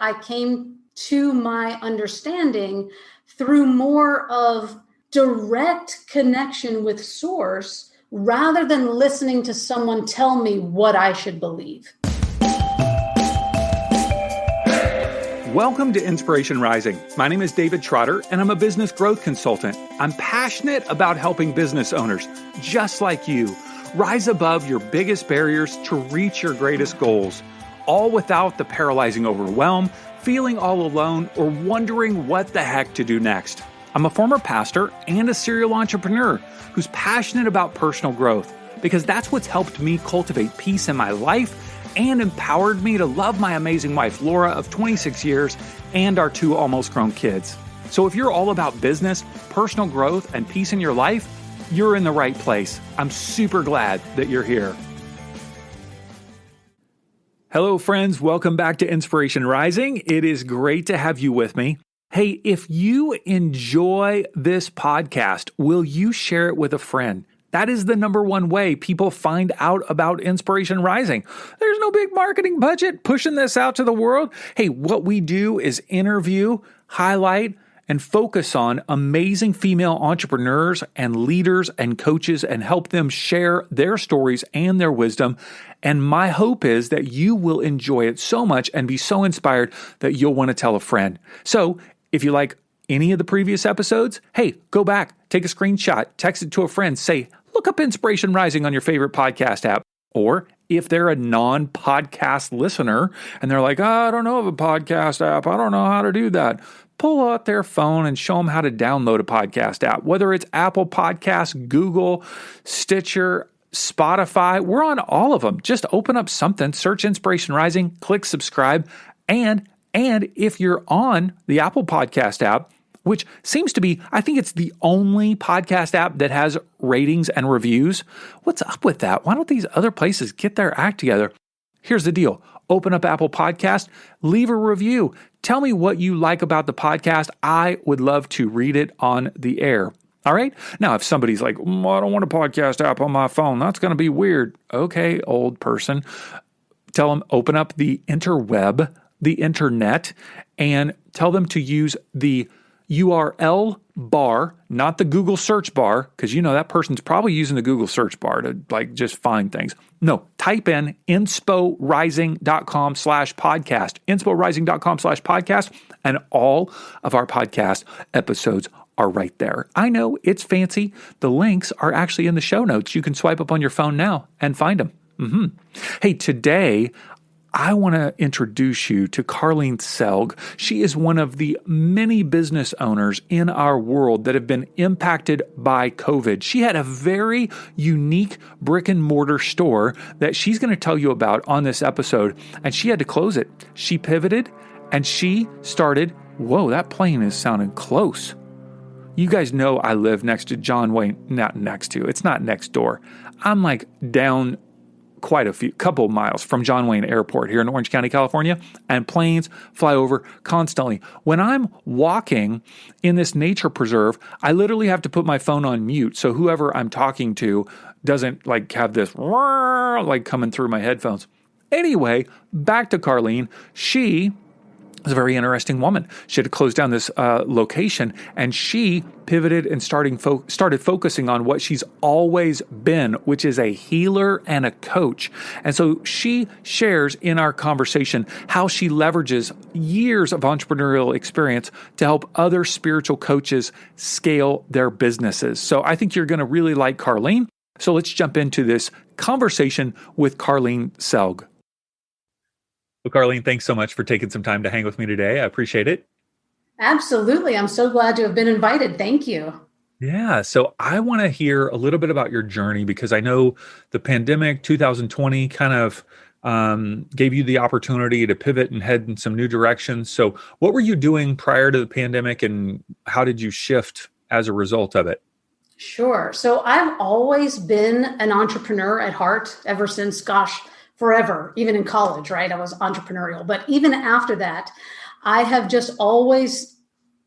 I came to my understanding through more of direct connection with source rather than listening to someone tell me what I should believe. Welcome to Inspiration Rising. My name is David Trotter, and I'm a business growth consultant. I'm passionate about helping business owners, just like you, rise above your biggest barriers to reach your greatest goals, all without the paralyzing overwhelm, feeling all alone, or wondering what the heck to do next. I'm a former pastor and a serial entrepreneur who's passionate about personal growth because that's what's helped me cultivate peace in my life and empowered me to love my amazing wife, Laura, of 26 years, and our 2 almost grown kids. So if you're all about business, personal growth, and peace in your life, you're in the right place. I'm super glad that you're here. Hello, friends. Welcome back to Inspiration Rising. It is great to have you with me. Hey, if you enjoy this podcast, will you share it with a friend? That is the number one way people find out about Inspiration Rising. There's no big marketing budget pushing this out to the world. Hey, what we do is interview, highlight, and focus on amazing female entrepreneurs and leaders and coaches and help them share their stories and their wisdom. And my hope is that you will enjoy it so much and be so inspired that you'll want to tell a friend. So if you like any of the previous episodes, hey, go back, take a screenshot, text it to a friend, say, look up Inspiration Rising on your favorite podcast app. Or if they're a non-podcast listener and they're like, I don't know of a podcast app, I don't know how to do that, pull out their phone and show them how to download a podcast app. Whether it's Apple Podcasts, Google, Stitcher, Spotify, we're on all of them. Just open up something, search Inspiration Rising, click subscribe, and if you're on the Apple Podcast app, which seems to be, I think it's the only podcast app that has ratings and reviews. What's up with that? Why don't these other places get their act together? Here's the deal. Open up Apple Podcast, leave a review. Tell me what you like about the podcast. I would love to read it on the air. All right? Now, if somebody's like, I don't want a podcast app on my phone, that's going to be weird. Okay, old person. Tell them, open up the interweb, the internet, and tell them to use the URL bar, not the Google search bar, because you know that person's probably using the Google search bar to just find things. No, type in insporising.com/podcast, insporising.com/podcast, and all of our podcast episodes are right there. I know it's fancy. The links are actually in the show notes. You can swipe up on your phone now and find them. Hey, today I want to introduce you to Carlene Saelg. She is one of the many business owners in our world that have been impacted by COVID. She had a very unique brick and mortar store that she's going to tell you about on this episode, and she had to close it. She pivoted and she started, whoa, that plane is sounding close. You guys know I live next to John Wayne, not next to, it's not next door. I'm like down quite a couple miles from John Wayne Airport here in Orange County, California, and planes fly over constantly. When I'm walking in this nature preserve, I literally have to put my phone on mute so whoever I'm talking to doesn't have this coming through my headphones. Anyway, back to Carlene. She is a very interesting woman. She had to close down this location, and she pivoted and started focusing on what she's always been, which is a healer and a coach. And so she shares in our conversation how she leverages years of entrepreneurial experience to help other spiritual coaches scale their businesses. So I think you're going to really like Carlene. So let's jump into this conversation with Carlene Saelg. Well, Carlene, thanks so much for taking some time to hang with me today. I appreciate it. Absolutely. I'm so glad to have been invited. Thank you. Yeah. So I want to hear a little bit about your journey because I know the pandemic 2020 kind of gave you the opportunity to pivot and head in some new directions. So what were you doing prior to the pandemic and how did you shift as a result of it? Sure. So I've always been an entrepreneur at heart ever since, forever, even in college, right? I was entrepreneurial. But even after that, I have just always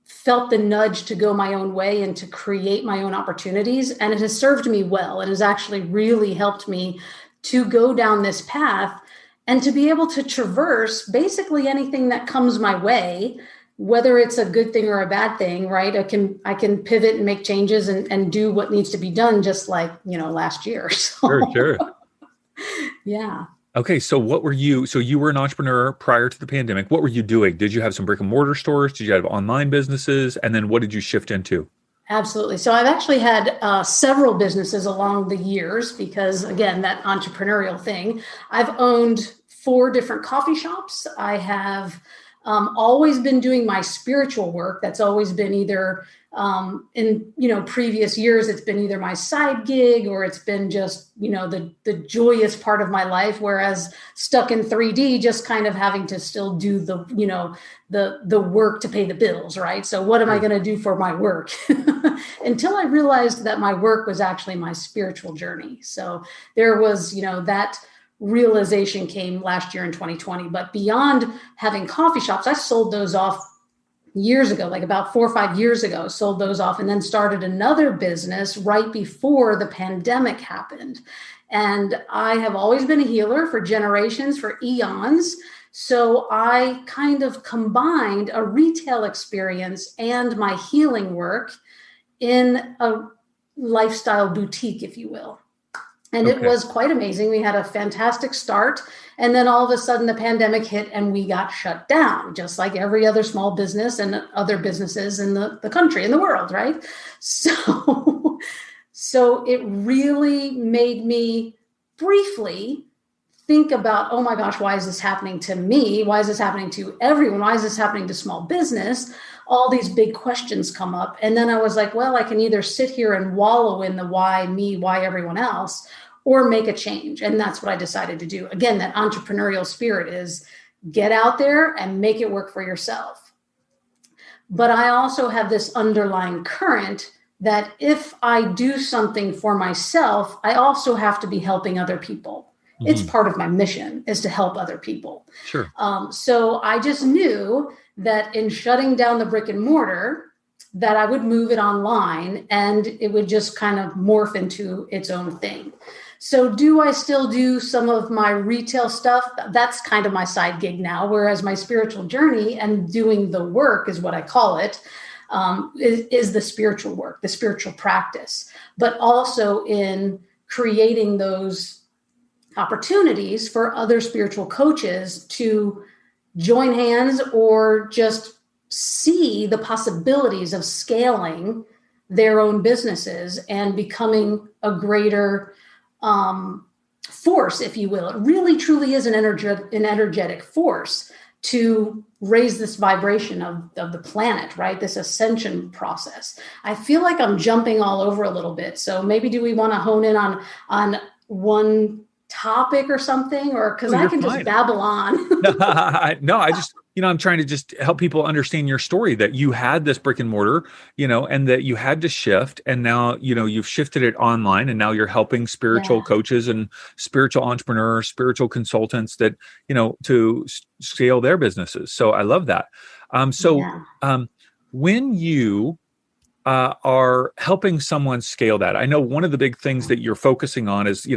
felt the nudge to go my own way and to create my own opportunities. And it has served me well. It has actually really helped me to go down this path and to be able to traverse basically anything that comes my way, whether it's a good thing or a bad thing, right? I can pivot and make changes and do what needs to be done, just like, last year. So, Sure. yeah. Okay. So you were an entrepreneur prior to the pandemic. What were you doing? Did you have some brick and mortar stores? Did you have online businesses? And then what did you shift into? Absolutely. So I've actually had several businesses along the years because, again, that entrepreneurial thing. I've owned 4 different coffee shops. I have always been doing my spiritual work. That's always been either in previous years, it's been either my side gig or it's been just the joyous part of my life. Whereas stuck in 3D, just kind of having to still do the work to pay the bills, right? So what am I going to do for my work? Until I realized that my work was actually my spiritual journey. So there was that realization came last year in 2020. But beyond having coffee shops, I sold those off years ago, like about 4 or 5 years ago, sold those off and then started another business right before the pandemic happened. And I have always been a healer for generations, for eons. So I kind of combined a retail experience and my healing work in a lifestyle boutique, if you will. And It was quite amazing. We had a fantastic start. And then all of a sudden the pandemic hit and we got shut down, just like every other small business and other businesses in the country and the world, right? So it really made me briefly think about, oh my gosh, why is this happening to me? Why is this happening to everyone? Why is this happening to small business? All these big questions come up. And then I was like, well, I can either sit here and wallow in the why me, why everyone else, or make a change. And that's what I decided to do. Again, that entrepreneurial spirit is get out there and make it work for yourself. But I also have this underlying current that if I do something for myself, I also have to be helping other people. Mm-hmm. It's part of my mission is to help other people. Sure. So I just knew that in shutting down the brick and mortar, that I would move it online and it would just kind of morph into its own thing. So do I still do some of my retail stuff? That's kind of my side gig now, whereas my spiritual journey and doing the work is what I call it, is the spiritual work, the spiritual practice, but also in creating those opportunities for other spiritual coaches to join hands or just see the possibilities of scaling their own businesses and becoming a greater force, if you will. It really truly is an energetic force to raise this vibration of the planet, right? This ascension process. I feel like I'm jumping all over a little bit. So maybe do we want to hone in on one topic or something, or because I can just babble on. No, I just, I'm trying to just help people understand your story, that you had this brick and mortar, and that you had to shift, and now, you've shifted it online, and now you're helping spiritual coaches and spiritual entrepreneurs, spiritual consultants that, to scale their businesses. So I love that. When you are helping someone scale that, I know one of the big things that you're focusing on is,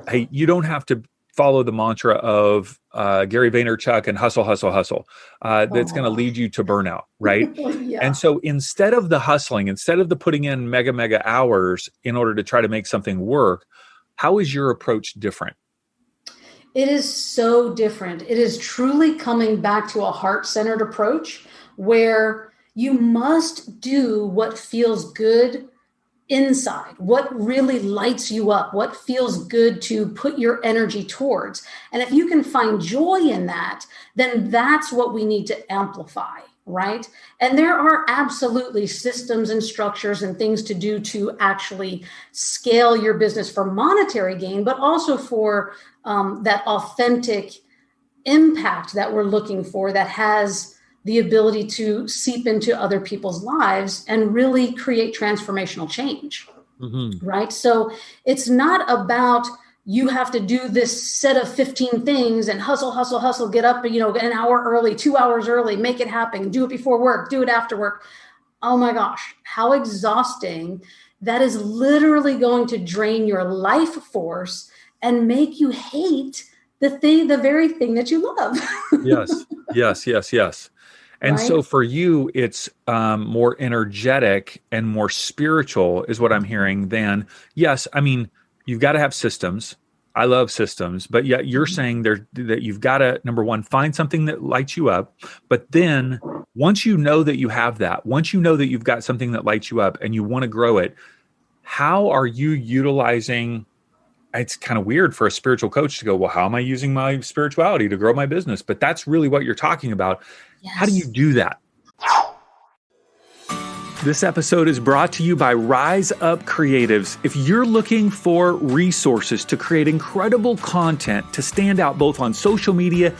hey, you don't have to follow the mantra of Gary Vaynerchuk and hustle. That's going to lead you to burnout, right? Yeah. And so instead of the hustling, instead of the putting in mega hours in order to try to make something work, how is your approach different? It is so different. It is truly coming back to a heart-centered approach where you must do what feels good inside, what really lights you up, what feels good to put your energy towards. And if you can find joy in that, then that's what we need to amplify, right? And there are absolutely systems and structures and things to do to actually scale your business for monetary gain, but also for that authentic impact that we're looking for, that has the ability to seep into other people's lives and really create transformational change, right? So it's not about you have to do this set of 15 things and hustle, get up, an hour early, 2 hours early, make it happen, do it before work, do it after work. Oh my gosh, how exhausting. That is literally going to drain your life force and make you hate the very thing that you love. Yes, yes, yes, yes. And so Right? for you, it's more energetic and more spiritual, is what I'm hearing. Than, yes, I mean, you've got to have systems. I love systems, but yet you're saying there that you've got to, number one, find something that lights you up. But then once you know that you have that, once you know that you've got something that lights you up and you want to grow it, how are you utilizing? It's kind of weird for a spiritual coach to go, well, how am I using my spirituality to grow my business? But that's really what you're talking about. How do you Yes. do that? This episode is brought to you by Rise Up Creatives. If you're looking for resources to create incredible content to stand out both on social media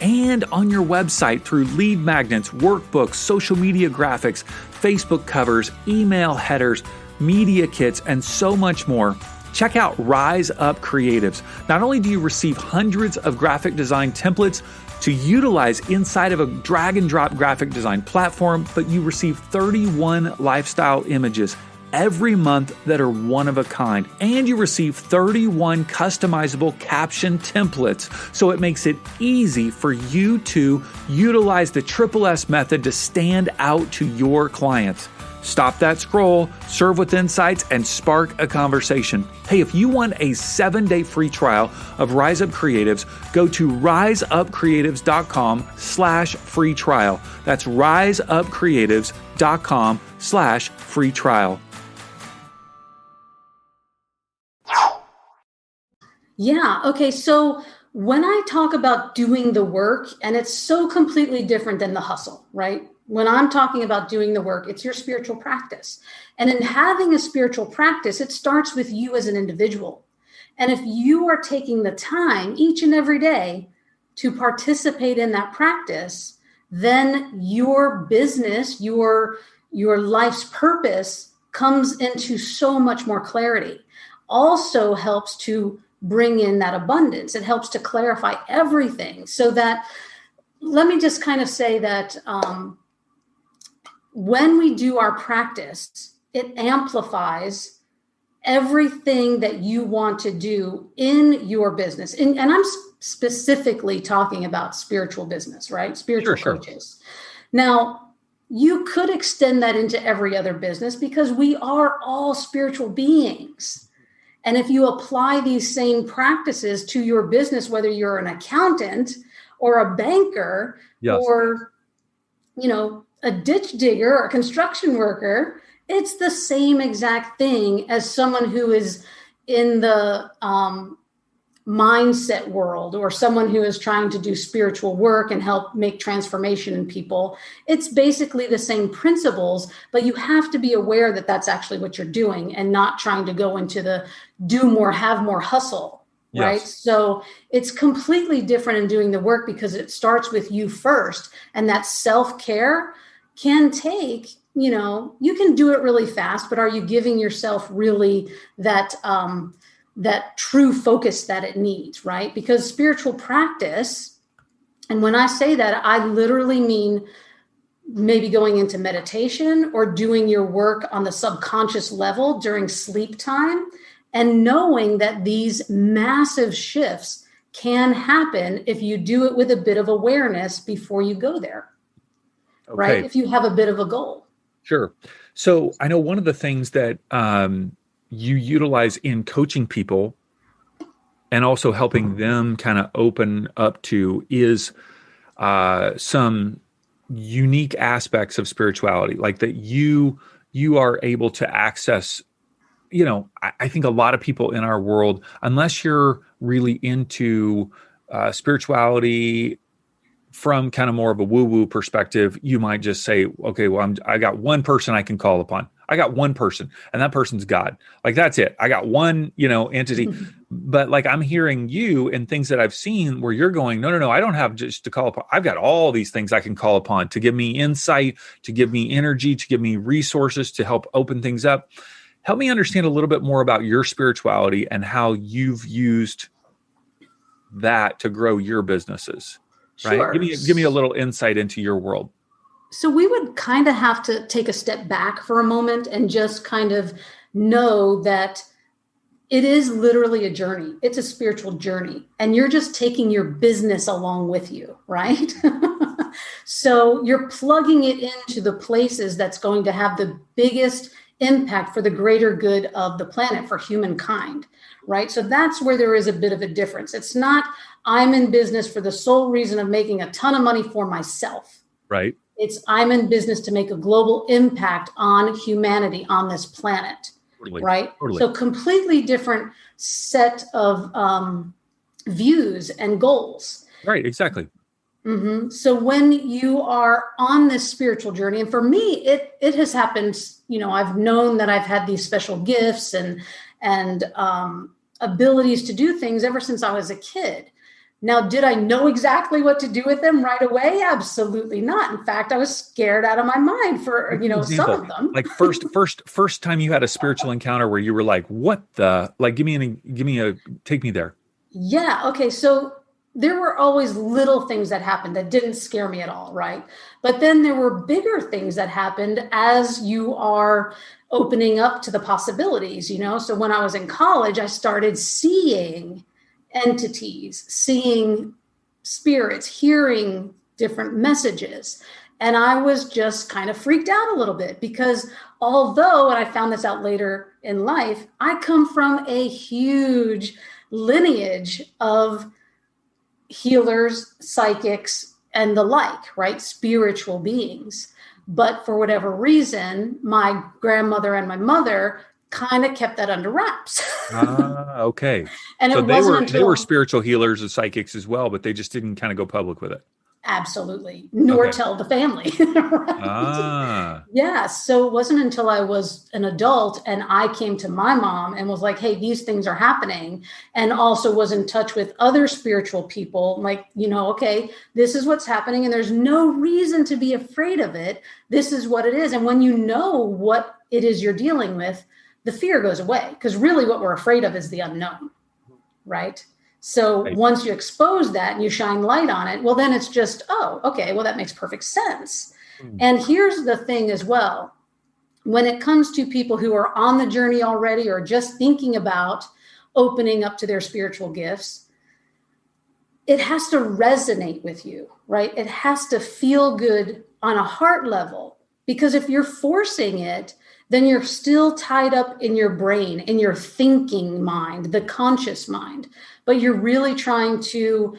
and on your website through lead magnets, workbooks, social media graphics, Facebook covers, email headers, media kits, and so much more, check out Rise Up Creatives. Not only do you receive hundreds of graphic design templates to utilize inside of a drag and drop graphic design platform, but you receive 31 lifestyle images every month that are one of a kind. And you receive 31 customizable caption templates. So it makes it easy for you to utilize the Triple S method to stand out to your clients. Stop that scroll, serve with insights, and spark a conversation. Hey, if you want a 7-day free trial of Rise Up Creatives, go to riseupcreatives.com/free trial. That's riseupcreatives.com/free trial. Yeah. Okay. So when I talk about doing the work, and it's so completely different than the hustle, right? When I'm talking about doing the work, it's your spiritual practice. And in having a spiritual practice, it starts with you as an individual. And if you are taking the time each and every day to participate in that practice, then your business, your life's purpose comes into so much more clarity. Also helps to bring in that abundance. It helps to clarify everything so that, let me just kind of say that when we do our practice, it amplifies everything that you want to do in your business. And I'm specifically talking about spiritual business, right? Spiritual Sure. coaches. Now, you could extend that into every other business because we are all spiritual beings. And if you apply these same practices to your business, whether you're an accountant or a banker, Yes. or, a ditch digger or a construction worker, it's the same exact thing as someone who is in the mindset world, or someone who is trying to do spiritual work and help make transformation in people. It's basically the same principles, but you have to be aware that that's actually what you're doing and not trying to go into the do more, have more hustle, right? Yes. So it's completely different in doing the work because it starts with you first. And that self-care can take, you can do it really fast, but are you giving yourself really that true focus that it needs, right? Because spiritual practice, and when I say that, I literally mean maybe going into meditation or doing your work on the subconscious level during sleep time, and knowing that these massive shifts can happen if you do it with a bit of awareness before you go there, right? If you have a bit of a goal. Sure. So I know one of the things that you utilize in coaching people and also helping them kind of open up to is some unique aspects of spirituality, like that you are able to access. I think a lot of people in our world, unless you're really into spirituality from kind of more of a woo-woo perspective, you might just say, okay, well, I got one person I can call upon. I got one person, and that person's God. Like, that's it. I got one, entity. But like, I'm hearing you and things that I've seen where you're going, no, I don't have just to call upon. I've got all these things I can call upon to give me insight, to give me energy, to give me resources, to help open things up. Help me understand a little bit more about your spirituality and how you've used that to grow your businesses. Right? Sure. Give me a little insight into your world. So we would kind of have to take a step back for a moment and just kind of know that It is literally a journey. It's a spiritual journey. And you're just taking your business along with you, right? So you're plugging it into the places that's going to have the biggest impact for the greater good of the planet, for humankind, right? So that's where there is a bit of a difference. It's not, I'm in business for the sole reason of making a ton of money for myself. Right. It's, I'm in business to make a global impact on humanity on this planet. Totally. Right. Totally. So completely different set of views and goals. Right. Exactly. Mm-hmm. So when you are on this spiritual journey, and for me, it has happened, I've known that I've had these special gifts and abilities to do things ever since I was a kid. Now, did I know exactly what to do with them right away? Absolutely not. In fact, I was scared out of my mind for, some of them. Like first time you had a spiritual encounter where you were like, what the, like, take me there. Yeah. Okay. So there were always little things that happened that didn't scare me at all. Right. But then there were bigger things that happened as you are opening up to the possibilities, So when I was in college, I started seeing entities, seeing spirits, hearing different messages. And I was just kind of freaked out a little bit because although, and I found this out later in life, I come from a huge lineage of healers, psychics, and the like, right? Spiritual beings. But for whatever reason, my grandmother and my mother kind of kept that under wraps. Okay. And so it wasn't they until were spiritual healers and psychics as well, but they just didn't kind of go public with it. Absolutely, nor tell the family. Right? Yeah. So it wasn't until I was an adult and I came to my mom and was like, hey, these things are happening. And also was in touch with other spiritual people, like, okay, this is what's happening. And there's no reason to be afraid of it. This is what it is. And when you know what it is you're dealing with, the fear goes away, because really what we're afraid of is the unknown, right? So once you expose that and you shine light on it, well, then it's just, oh, okay, well, that makes perfect sense. And here's the thing as well. When it comes to people who are on the journey already or just thinking about opening up to their spiritual gifts, it has to resonate with you, right? It has to feel good on a heart level, because if you're forcing it, then you're still tied up in your brain, in your thinking mind, the conscious mind. But you're really trying to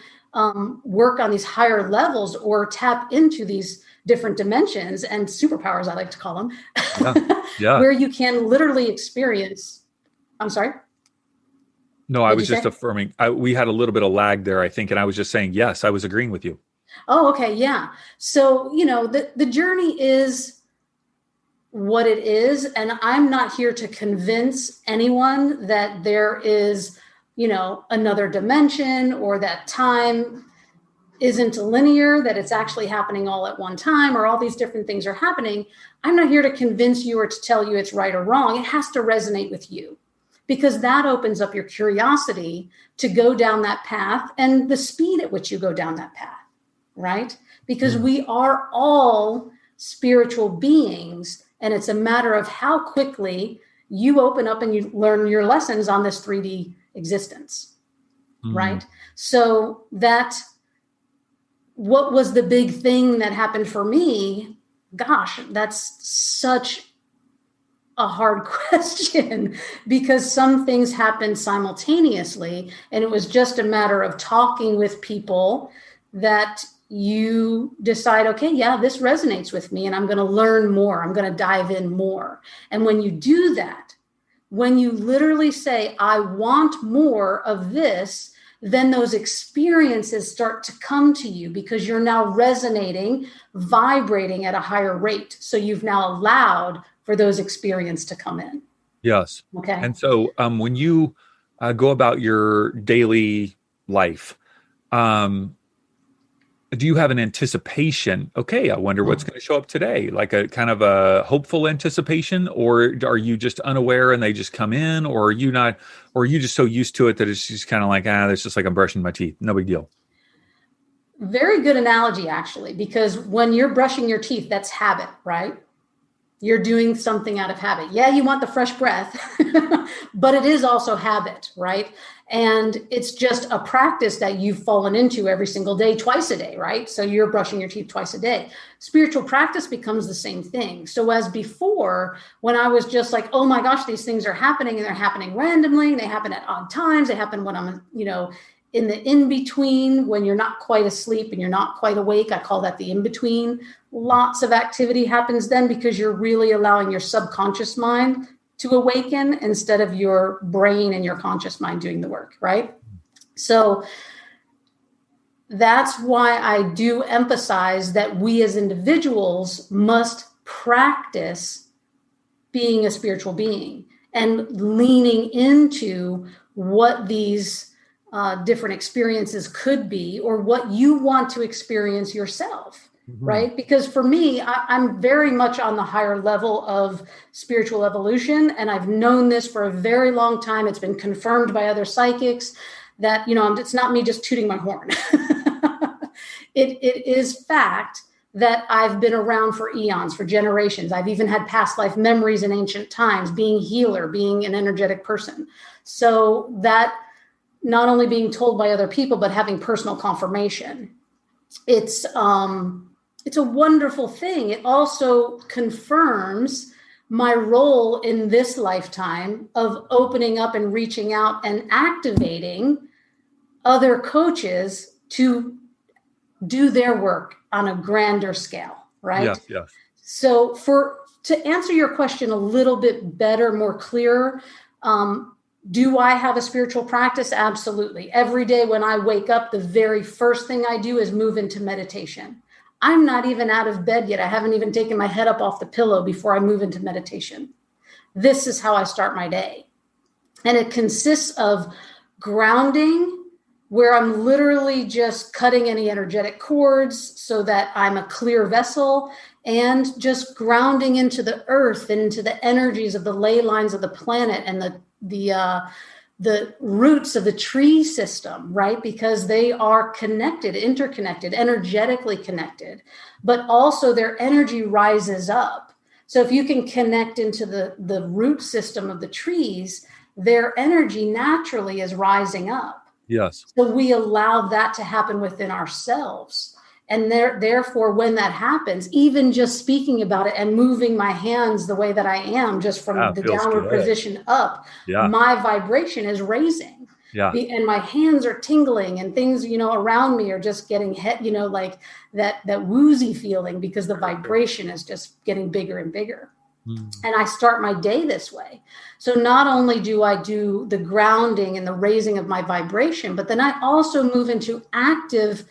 work on these higher levels or tap into these different dimensions and superpowers, I like to call them, where you can literally experience. I'm sorry? No, I was just affirming. We had a little bit of lag there, I think, and I was just saying, yes, I was agreeing with you. Oh, okay, yeah. So, the journey is what it is. And I'm not here to convince anyone that there is, another dimension or that time isn't linear, that it's actually happening all at one time, or all these different things are happening. I'm not here to convince you or to tell you it's right or wrong. It has to resonate with you, because that opens up your curiosity to go down that path and the speed at which you go down that path, right? Because we are all spiritual beings. And it's a matter of how quickly you open up and you learn your lessons on this 3D existence, right? So what was the big thing that happened for me? Gosh, that's such a hard question, because some things happened simultaneously. And it was just a matter of talking with people that you decide, okay, yeah, this resonates with me and I'm going to learn more. I'm going to dive in more. And when you do that, when you literally say, I want more of this, then those experiences start to come to you, because you're now resonating, vibrating at a higher rate. So you've now allowed for those experiences to come in. Yes. Okay. And so when you go about your daily life, do you have an anticipation? Okay, I wonder what's going to show up today, like a kind of a hopeful anticipation, or are you just unaware and they just come in, or are you not, or are you just so used to it that it's just kind of like, it's just like I'm brushing my teeth, no big deal? Very good analogy, actually, because when you're brushing your teeth, that's habit, right? You're doing something out of habit. Yeah, you want the fresh breath, but it is also habit, right? And it's just a practice that you've fallen into every single day, twice a day, right? So you're brushing your teeth twice a day. Spiritual practice becomes the same thing. So as before, when I was just like, oh my gosh, these things are happening and they're happening randomly, and they happen at odd times. They happen when I'm, in the in-between, when you're not quite asleep and you're not quite awake. I call that the in-between. Lots of activity happens then because you're really allowing your subconscious mind to awaken instead of your brain and your conscious mind doing the work, right? So that's why I do emphasize that we as individuals must practice being a spiritual being and leaning into what these different experiences could be, or what you want to experience yourself, right? Because for me, I'm very much on the higher level of spiritual evolution, and I've known this for a very long time. It's been confirmed by other psychics that, it's not me just tooting my horn. It is fact that I've been around for eons, for generations. I've even had past life memories in ancient times, being a healer, being an energetic person. So that not only being told by other people, but having personal confirmation. It's a wonderful thing. It also confirms my role in this lifetime of opening up and reaching out and activating other coaches to do their work on a grander scale, right? Yes. So to answer your question a little bit better, more clear, do I have a spiritual practice? Absolutely. Every day when I wake up, the very first thing I do is move into meditation. I'm not even out of bed yet. I haven't even taken my head up off the pillow before I move into meditation. This is how I start my day. And it consists of grounding, where I'm literally just cutting any energetic cords so that I'm a clear vessel, and just grounding into the earth and into the energies of the ley lines of the planet and the roots of the tree system, right? Because they are connected, interconnected, energetically connected, but also their energy rises up. So if you can connect into the root system of the trees, their energy naturally is rising up. Yes. So we allow that to happen within ourselves. And therefore, when that happens, even just speaking about it and moving my hands the way that I am, just from the downward position up, my vibration is raising. Yeah. And my hands are tingling, and things, around me are just getting, like that woozy feeling, because the vibration is just getting bigger and bigger. And I start my day this way. So not only do I do the grounding and the raising of my vibration, but then I also move into active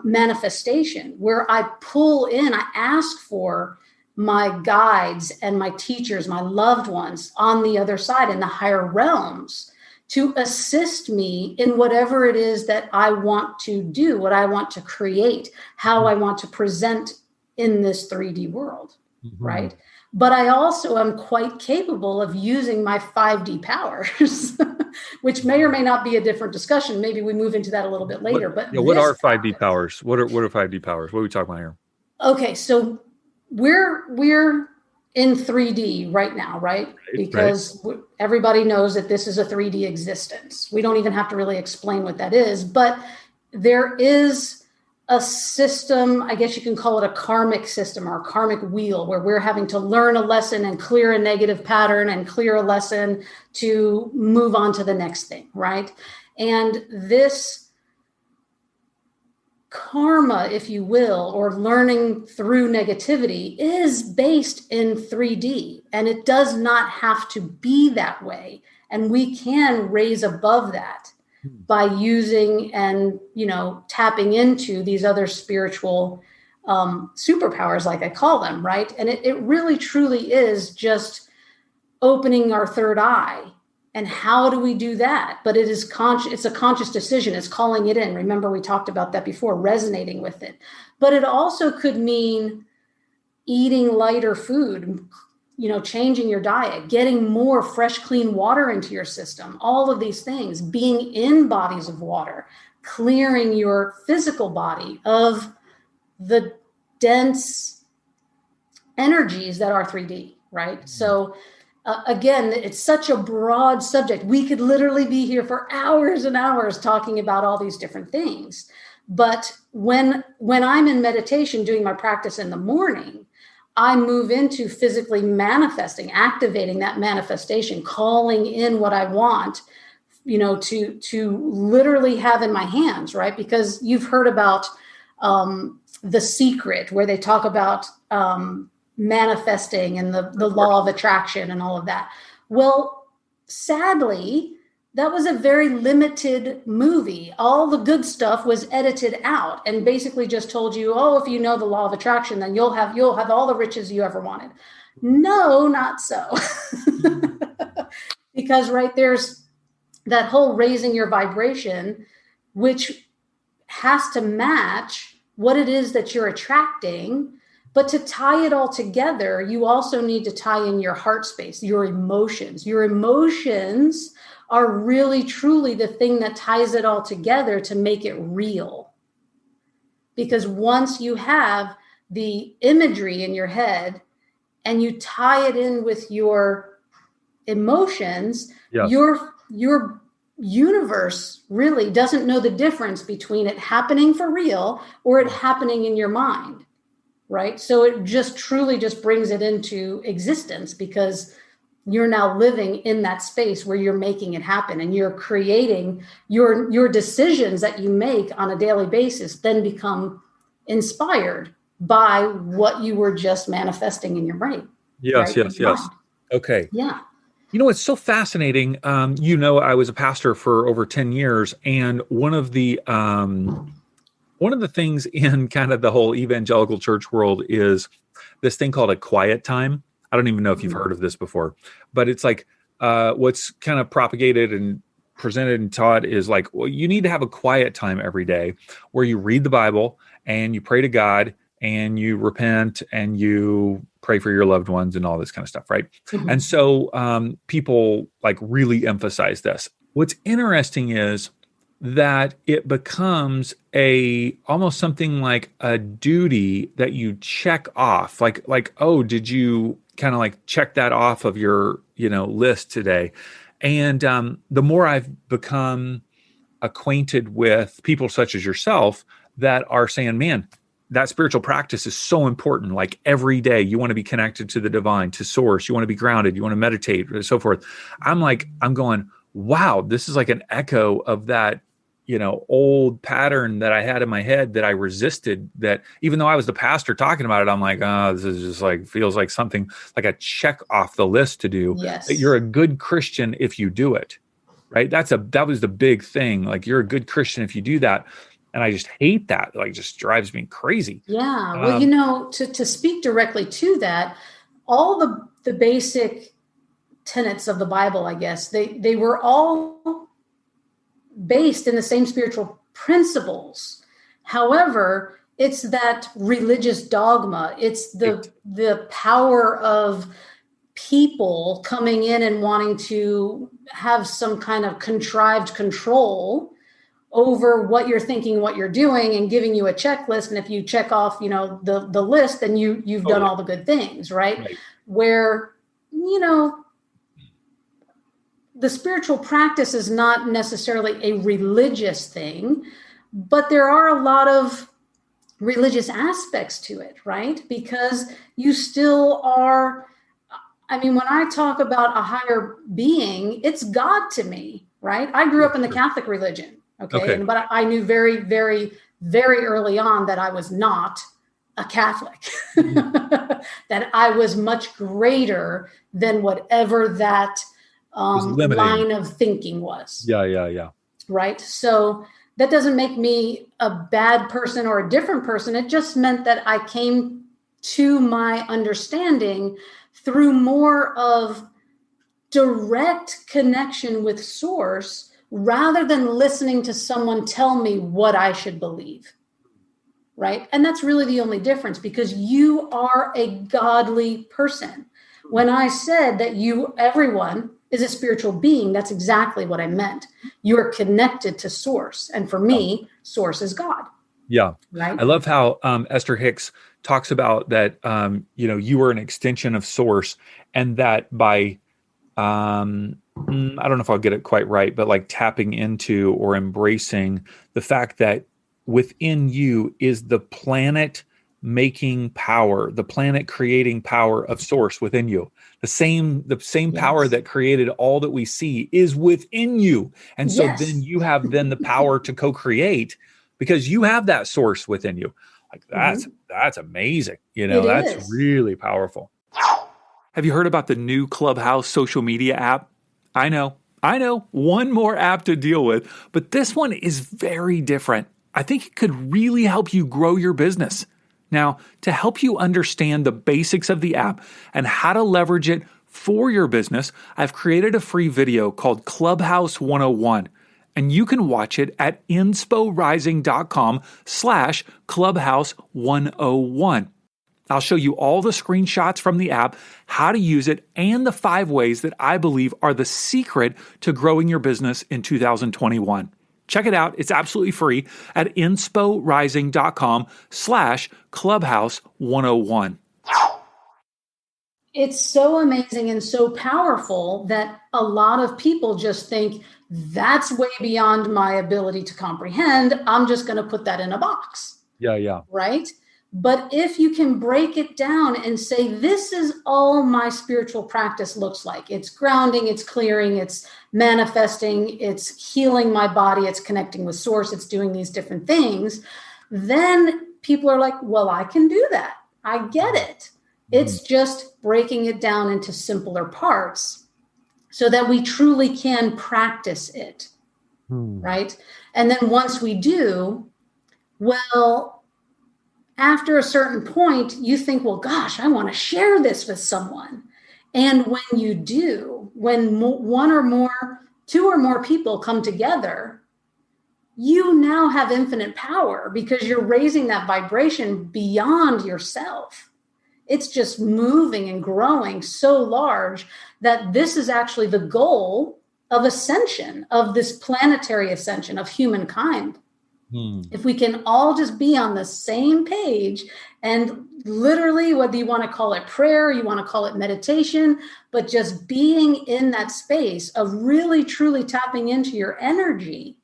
manifestation, where I pull in, I ask for my guides and my teachers, my loved ones on the other side in the higher realms, to assist me in whatever it is that I want to do, what I want to create, how I want to present in this 3D world, right? But I also am quite capable of using my 5D powers, which may or may not be a different discussion. Maybe we move into that a little bit later. What are 5D powers? What are 5D powers? What are we talking about here? Okay, so we're in 3D right now, right? Because everybody knows that this is a 3D existence. We don't even have to really explain what that is, but there is a system, I guess you can call it a karmic system or a karmic wheel, where we're having to learn a lesson and clear a negative pattern and clear a lesson to move on to the next thing, right? And this karma, if you will, or learning through negativity, is based in 3D, and it does not have to be that way. And we can raise above that by using and, tapping into these other spiritual superpowers, like I call them, right? And it really, truly is just opening our third eye. And how do we do that? But it is conscious. It's a conscious decision. It's calling it in. Remember, we talked about that before, resonating with it. But it also could mean eating lighter food, changing your diet, getting more fresh, clean water into your system, all of these things, being in bodies of water, clearing your physical body of the dense energies that are 3D, right? So again, it's such a broad subject. We could literally be here for hours and hours talking about all these different things. But when I'm in meditation doing my practice in the morning, I move into physically manifesting, activating that manifestation, calling in what I want, to literally have in my hands, right? Because you've heard about The Secret, where they talk about manifesting and the law of attraction and all of that. Well, sadly, that was a very limited movie. All the good stuff was edited out and basically just told you, oh, if you know the law of attraction, then you'll have all the riches you ever wanted. No, not so. Because there's that whole raising your vibration, which has to match what it is that you're attracting. But to tie it all together, you also need to tie in your heart space, your emotions. Your emotions are really, truly the thing that ties it all together to make it real. Because once you have the imagery in your head and you tie it in with your emotions, yes, your universe really doesn't know the difference between it happening for real or it happening in your mind, right? So it just truly just brings it into existence because you're now living in that space where you're making it happen and you're creating your decisions that you make on a daily basis then become inspired by what you were just manifesting in your brain. Yes, right? Yes. Okay. Yeah. It's so fascinating. I was a pastor for over 10 years, and one of the things in kind of the whole evangelical church world is this thing called a quiet time. I don't even know if you've heard of this before, but it's like what's kind of propagated and presented and taught is like, well, you need to have a quiet time every day where you read the Bible and you pray to God and you repent and you pray for your loved ones and all this kind of stuff, right? Mm-hmm. And so people like really emphasize this. What's interesting is that it becomes almost something like a duty that you check off, like, oh, did you kind of like check that off of your, list today? And the more I've become acquainted with people such as yourself that are saying, man, that spiritual practice is so important. Like every day you want to be connected to the divine, to source, you want to be grounded, you want to meditate and so forth. I'm going, wow, this is like an echo of that, old pattern that I had in my head that I resisted, that even though I was the pastor talking about it, I'm like, oh, this is just like, feels like something like a check off the list to do. Yes. That you're a good Christian if you do it, right? That was the big thing. Like you're a good Christian if you do that. And I just hate that. Like just drives me crazy. Yeah. Well, to speak directly to that, all the basic tenets of the Bible, I guess, they were all based in the same spiritual principles. However, it's that religious dogma. It's the power of people coming in and wanting to have some kind of contrived control over what you're thinking, what you're doing, and giving you a checklist. And if you check off, the list, then you've done all the good things, right? Where, the spiritual practice is not necessarily a religious thing, but there are a lot of religious aspects to it, right? Because you still are, when I talk about a higher being, it's God to me, right? I grew up in the Catholic religion. Okay. But I knew very, very, very early on that I was not a Catholic, that I was much greater than whatever that line of thinking was. Yeah. Right. So that doesn't make me a bad person or a different person. It just meant that I came to my understanding through more of direct connection with source, rather than listening to someone tell me what I should believe, right? And that's really the only difference, because you are a godly person. When I said that everyone is a spiritual being, that's exactly what I meant. You're connected to source. And for me, source is God. Yeah. right? I love how Esther Hicks talks about that, you are an extension of source, and that by, I don't know if I'll get it quite right, but like tapping into or embracing the fact that within you is the planet making power, the planet creating power of source within you. The same power Yes. that created all that we see is within you. And so then Yes. you have then the power to co-create because you have that source within you. Like Mhm. that's amazing. It That's is. really powerful. Have you heard about the new Clubhouse social media app? I know, one more app to deal with, but this one is very different. I think it could really help you grow your business. Now, to help you understand the basics of the app and how to leverage it for your business, I've created a free video called Clubhouse 101, and you can watch it at insporising.com/Clubhouse 101. I'll show you all the screenshots from the app, how to use it, and the 5 ways that I believe are the secret to growing your business in 2021. Check it out. It's absolutely free at insporising.com/Clubhouse 101. It's so amazing and so powerful that a lot of people just think that's way beyond my ability to comprehend. I'm just going to put that in a box. Yeah. Right? But if you can break it down and say, this is all my spiritual practice looks like, it's grounding, it's clearing, it's manifesting, it's healing my body, it's connecting with source, it's doing these different things, then people are like, well, I can do that. I get it. It's just breaking it down into simpler parts so that we truly can practice it. Right? And then once we do, well, after a certain point, you think, well, gosh, I want to share this with someone. And when you do, when two or more people come together, you now have infinite power because you're raising that vibration beyond yourself. It's just moving and growing so large that this is actually the goal of ascension, of this planetary ascension of humankind. If we can all just be on the same page and literally, whether you want to call it prayer, you want to call it meditation, but just being in that space of really, truly tapping into your energy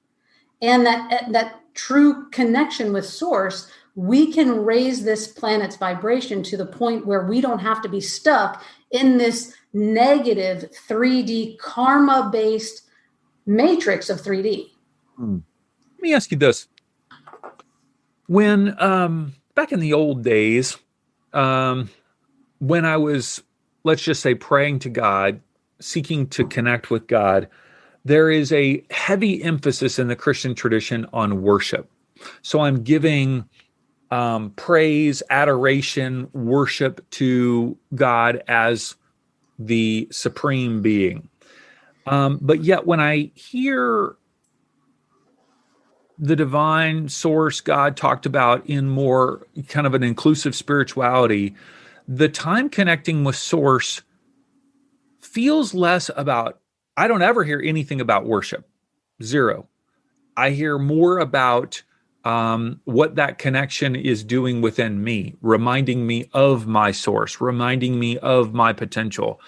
and that true connection with source, we can raise this planet's vibration to the point where we don't have to be stuck in this negative 3D karma-based matrix of 3D. Let me ask you this. When back in the old days, when I was, let's just say, praying to God, seeking to connect with God, there is a heavy emphasis in the Christian tradition on worship. So I'm giving praise, adoration, worship to God as the supreme being. But yet when I hear the divine source God talked about in more kind of an inclusive spirituality, the time connecting with source feels less about, I don't ever hear anything about worship. Zero. I hear more about what that connection is doing within me, reminding me of my source, reminding me of my potential,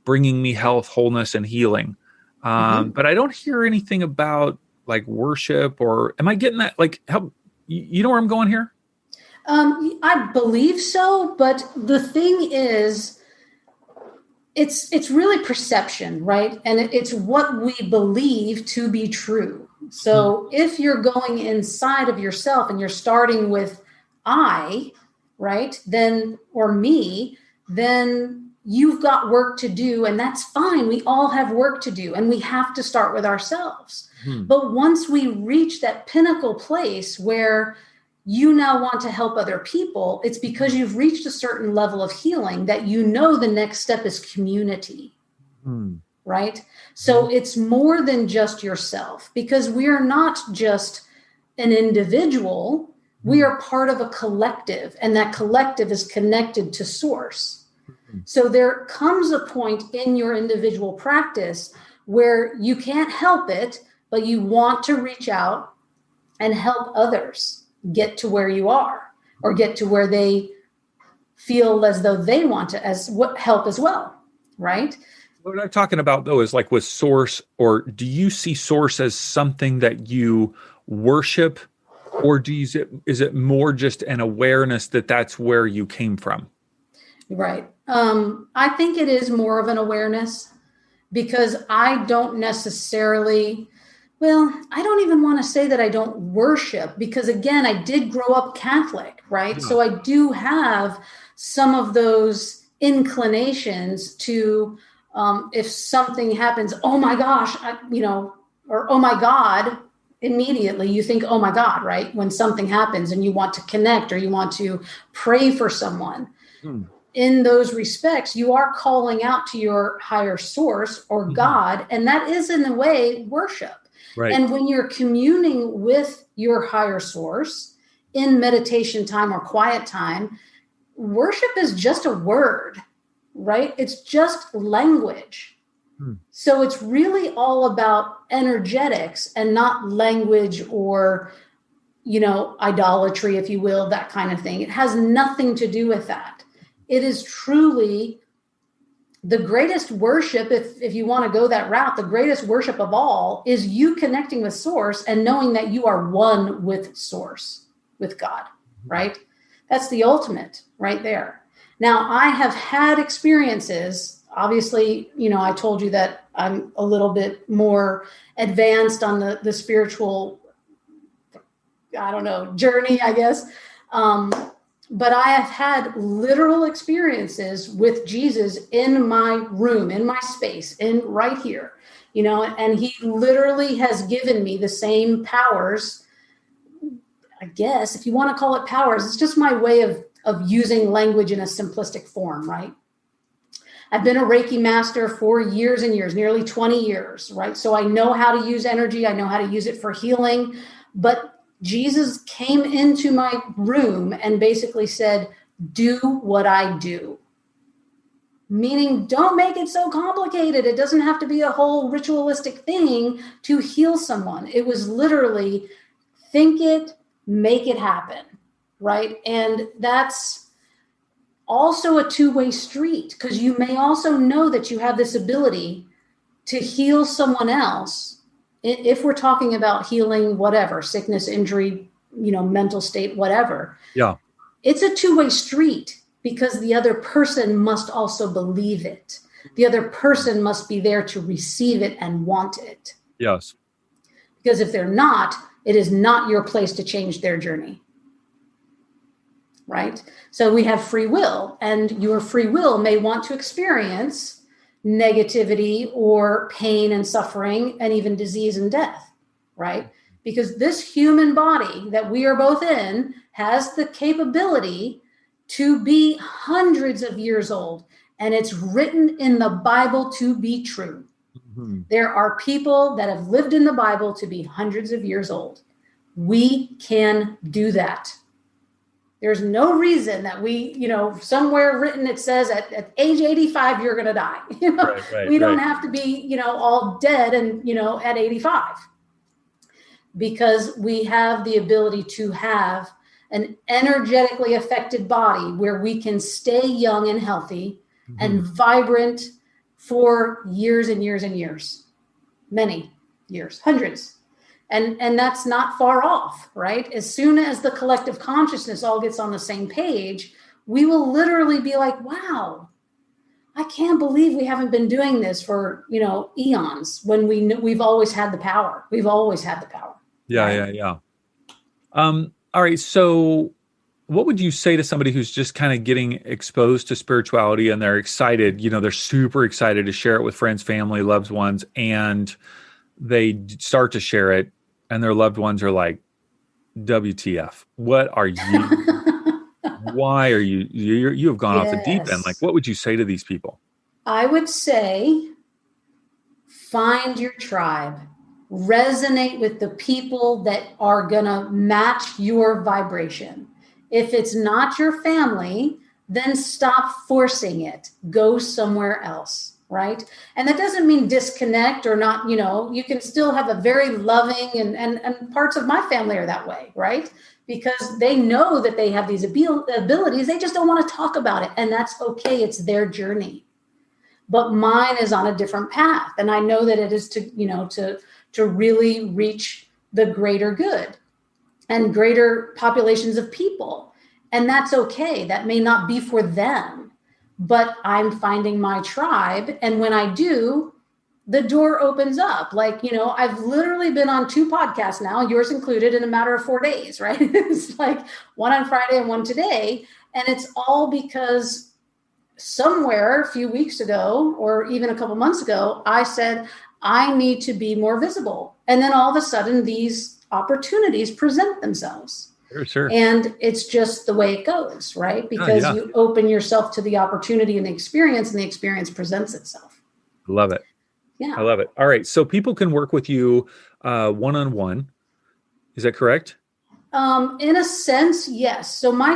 bringing me health, wholeness, and healing. But I don't hear anything about like worship, or am I getting that? Like, help, you know where I'm going here? I believe so, but the thing is, it's really perception, right? And it's what we believe to be true. So if you're going inside of yourself and you're starting with I, right, then, or me, then you've got work to do, and that's fine. We all have work to do, and we have to start with ourselves. But once we reach that pinnacle place where you now want to help other people, it's because you've reached a certain level of healing that you know the next step is community, right? So it's more than just yourself, because we are not just an individual. We are part of a collective, and that collective is connected to source. So there comes a point in your individual practice where you can't help it, but you want to reach out and help others, get to where you are, or get to where they feel as though they want to help as well, right? What I'm talking about though is like with source, or do you see source as something that you worship, or is it more just an awareness that that's where you came from? Right. I think it is more of an awareness, because I don't necessarily, well, I don't even want to say that I don't worship, because again, I did grow up Catholic, right? Yeah. So I do have some of those inclinations to, if something happens, oh my gosh, or oh my God, immediately you think, oh my God, right? When something happens and you want to connect or you want to pray for someone. In those respects, you are calling out to your higher source or God, and that is in a way worship. Right. And when you're communing with your higher source in meditation time or quiet time, worship is just a word, right? It's just language. So it's really all about energetics and not language or, idolatry, if you will, that kind of thing. It has nothing to do with that. It is truly the greatest worship, if you want to go that route, the greatest worship of all is you connecting with source and knowing that you are one with source, with God, right? That's the ultimate right there. Now, I have had experiences, obviously, I told you that I'm a little bit more advanced on the spiritual, journey, I guess. But I have had literal experiences with Jesus in my room, in my space, in right here, and he literally has given me the same powers. I guess if you want to call it powers, it's just my way of using language in a simplistic form, right? I've been a Reiki master for years and years, nearly 20 years, right? So I know how to use energy. I know how to use it for healing, but Jesus came into my room and basically said, do what I do. Meaning, don't make it so complicated. It doesn't have to be a whole ritualistic thing to heal someone. It was literally think it, make it happen, right? And that's also a two-way street, because you may also know that you have this ability to heal someone else. If we're talking about healing, whatever, sickness, injury, mental state, whatever. Yeah. It's a two-way street, because the other person must also believe it. The other person must be there to receive it and want it. Yes. Because if they're not, it is not your place to change their journey. Right? So we have free will, and your free will may want to experience negativity or pain and suffering and even disease and death, right? Because this human body that we are both in has the capability to be hundreds of years old, and it's written in the Bible to be true. There are people that have lived in the Bible to be hundreds of years old. We can do that. There's no reason that we, somewhere written it says at age 85, you're going to die. We don't have to be, all dead and, at 85. Because we have the ability to have an energetically affected body where we can stay young and healthy and vibrant for years and years and years. Many years, hundreds. And that's not far off, right? As soon as the collective consciousness all gets on the same page, we will literally be like, wow, I can't believe we haven't been doing this for, eons, when we've always had the power. We've always had the power. Yeah, right? Yeah. All right. So what would you say to somebody who's just kind of getting exposed to spirituality and they're excited, they're super excited to share it with friends, family, loved ones, and they start to share it and their loved ones are like, WTF, what are you, why are you have gone off the deep end. Like, what would you say to these people? I would say, find your tribe, resonate with the people that are going to match your vibration. If it's not your family, then stop forcing it. Go somewhere else. Right. And that doesn't mean disconnect or not, you can still have a very loving and parts of my family are that way. Right. because they know that they have these abilities. They just don't want to talk about it. And that's okay. It's their journey. But mine is on a different path. And I know that it is to really reach the greater good and greater populations of people. And that's okay. That may not be for them, but I'm finding my tribe. And when I do, the door opens up. Like, I've literally been on 2 podcasts now, yours included, in a matter of 4 days, right? It's like one on Friday and one today. And it's all because somewhere a few weeks ago, or even a couple months ago, I said, I need to be more visible. And then all of a sudden these opportunities present themselves. Sure. And it's just the way it goes, right? Because you open yourself to the opportunity and the experience presents itself. Love it. Yeah. I love it. All right. So people can work with you one-on-one. Is that correct? In a sense, yes. So my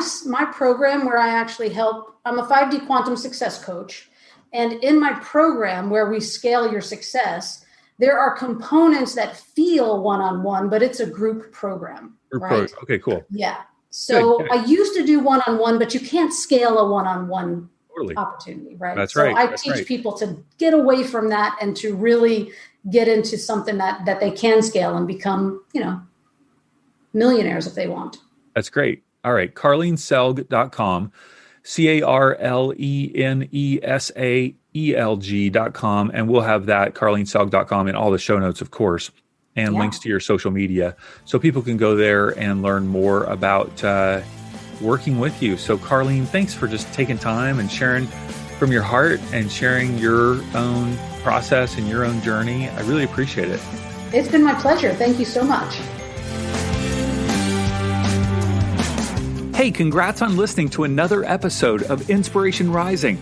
program where I actually help, I'm a 5D quantum success coach. And in my program where we scale your success, there are components that feel one-on-one, but it's a group program. Right? Okay, cool. Yeah. So Good. I used to do one-on-one, but you can't scale a one-on-one Totally. Opportunity, right? That's so right. I teach people to get away from that and to really get into something that they can scale and become, millionaires if they want. That's great. All right. CarleneSaelg.com, CarleneSaelg.com. And we'll have that, CarleneSaelg.com, in all the show notes, of course, and links to your social media. So people can go there and learn more about working with you. So Carlene, thanks for just taking time and sharing from your heart and sharing your own process and your own journey. I really appreciate it. It's been my pleasure. Thank you so much. Hey, congrats on listening to another episode of Inspiration Rising.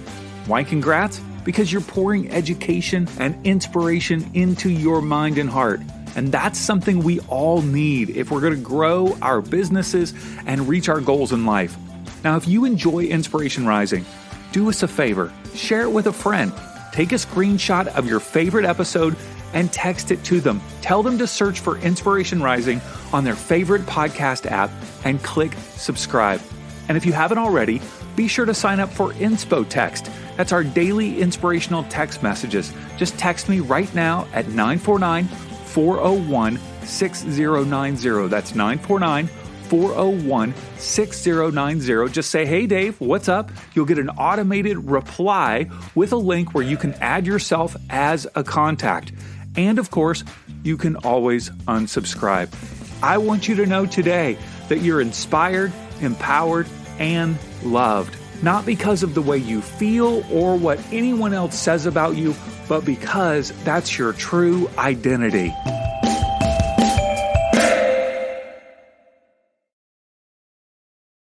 Why congrats? Because you're pouring education and inspiration into your mind and heart. And that's something we all need if we're going to grow our businesses and reach our goals in life. Now, if you enjoy Inspiration Rising, do us a favor, share it with a friend. Take a screenshot of your favorite episode and text it to them. Tell them to search for Inspiration Rising on their favorite podcast app and click subscribe. And if you haven't already, be sure to sign up for Inspo Text. That's our daily inspirational text messages. Just text me right now at 949-401-6090. That's 949-401-6090. Just say, hey, Dave, what's up? You'll get an automated reply with a link where you can add yourself as a contact. And of course, you can always unsubscribe. I want you to know today that you're inspired, empowered, and loved. Not because of the way you feel or what anyone else says about you, but because that's your true identity.